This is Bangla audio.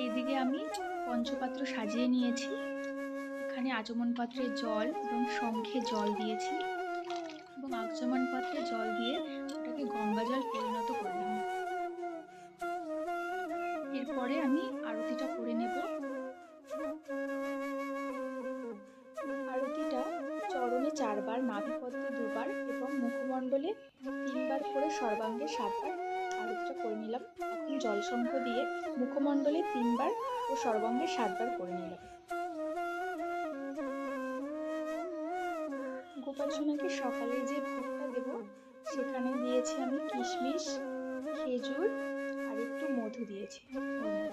এইদিকে আমি পঞ্চপাত্র সাজিয়ে নিয়েছি। এখানে আচমন পাত্রে জল এবং শঙ্খে জল দিয়েছি এবং আচমন পাত্রে জল দিয়ে ওটাকে গঙ্গা জল পরিণত করলাম। এরপরে আমি আরতিটা করে নেব। আরতিটা চরণে 4 বার, নাভিপদ্মে 2 বার এবং মুখমণ্ডলে 3 বার করে সর্বাঙ্গে 7 বার আরতিটা করে নিলাম। এখন জলশঙ্খ দিয়ে মুখমণ্ডলে 3 বার ও সর্বাঙ্গে 7 বার করে নিলাম। গোপাল সোনাকে সকালে যে ভোগটা দেব সেখানে দিয়েছি আমি কিশমিশ, খেজুর আর একটু মধু দিয়েছি ওর মধ্যে।